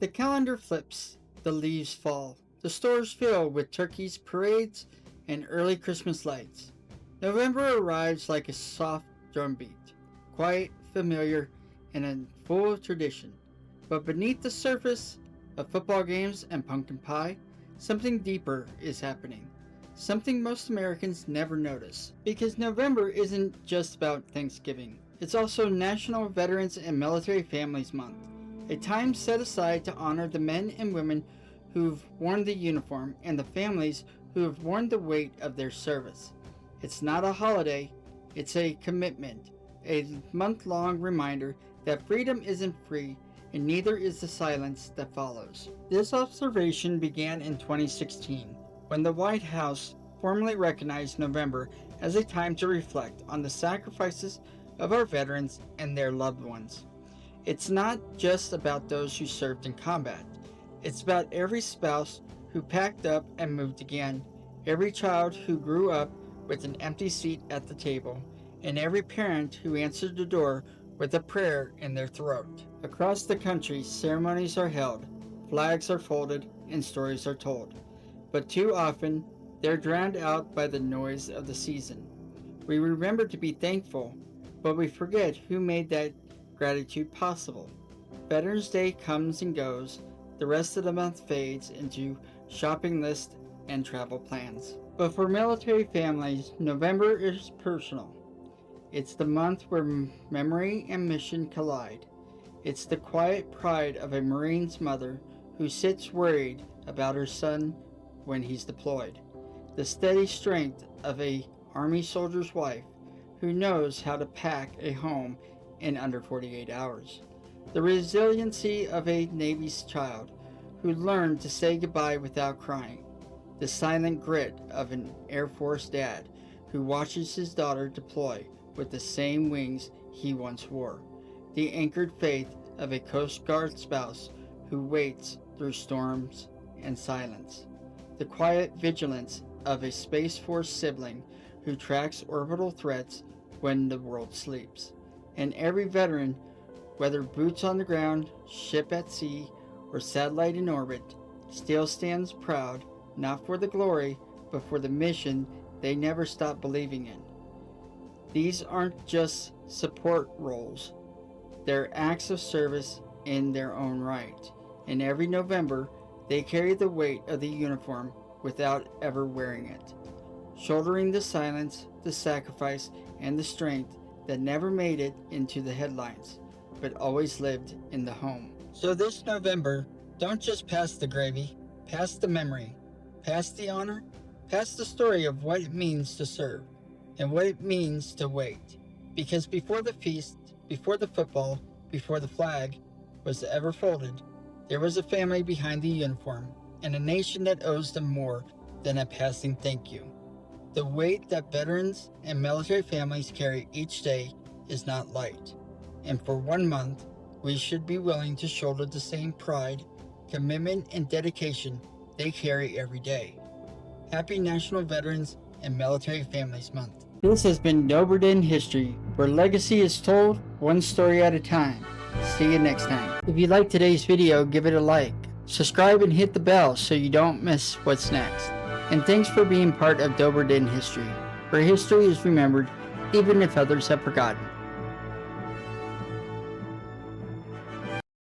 The calendar flips, the leaves fall, the stores fill with turkeys, parades, and early Christmas lights. November arrives like a soft drumbeat, quiet, familiar, and full of tradition. But beneath the surface of football games and pumpkin pie, something deeper is happening. Something most Americans never notice. Because November isn't just about Thanksgiving, it's also National Veterans and Military Families Month, a time set aside to honor the men and women who've worn the uniform and the families who have borne the weight of their service. It's not a holiday, it's a commitment, a month-long reminder that freedom isn't free and neither is the silence that follows. This observation began in 2016 when the White House formally recognized November as a time to reflect on the sacrifices of our veterans and their loved ones. It's not just about those who served in combat. It's about every spouse who packed up and moved again, every child who grew up with an empty seat at the table, and every parent who answered the door with a prayer in their throat. Across the country, ceremonies are held, flags are folded, and stories are told. But too often, they're drowned out by the noise of the season. We remember to be thankful, but we forget who made that gratitude possible. Veterans Day comes and goes. The rest of the month fades into shopping lists and travel plans. But for military families, November is personal. It's the month where memory and mission collide. It's the quiet pride of a Marine's mother who sits worried about her son when he's deployed. The steady strength of a Army soldier's wife who knows how to pack a home in under 48 hours. The resiliency of a Navy's child who learned to say goodbye without crying. The silent grit of an Air Force dad who watches his daughter deploy with the same wings he once wore. The anchored faith of a Coast Guard spouse who waits through storms and silence. The quiet vigilance of a Space Force sibling who tracks orbital threats when the world sleeps. And every veteran, whether boots on the ground, ship at sea, or satellite in orbit, still stands proud, not for the glory, but for the mission they never stop believing in. These aren't just support roles. They're acts of service in their own right. And every November, they carry the weight of the uniform without ever wearing it, shouldering the silence, the sacrifice, and the strength that never made it into the headlines, but always lived in the home. So this November, don't just pass the gravy, pass the memory, pass the honor, pass the story of what it means to serve and what it means to wait. Because before the feast, before the football, before the flag was ever folded, there was a family behind the uniform and a nation that owes them more than a passing thank you. The weight that veterans and military families carry each day is not light, and for 1 month, we should be willing to shoulder the same pride, commitment, and dedication they carry every day. Happy National Veterans and Military Families Month. This has been Doberdin History, where legacy is told one story at a time. See you next time. If you liked today's video, give it a like. Subscribe and hit the bell so you don't miss what's next. And thanks for being part of Doberdin History, where history is remembered even if others have forgotten.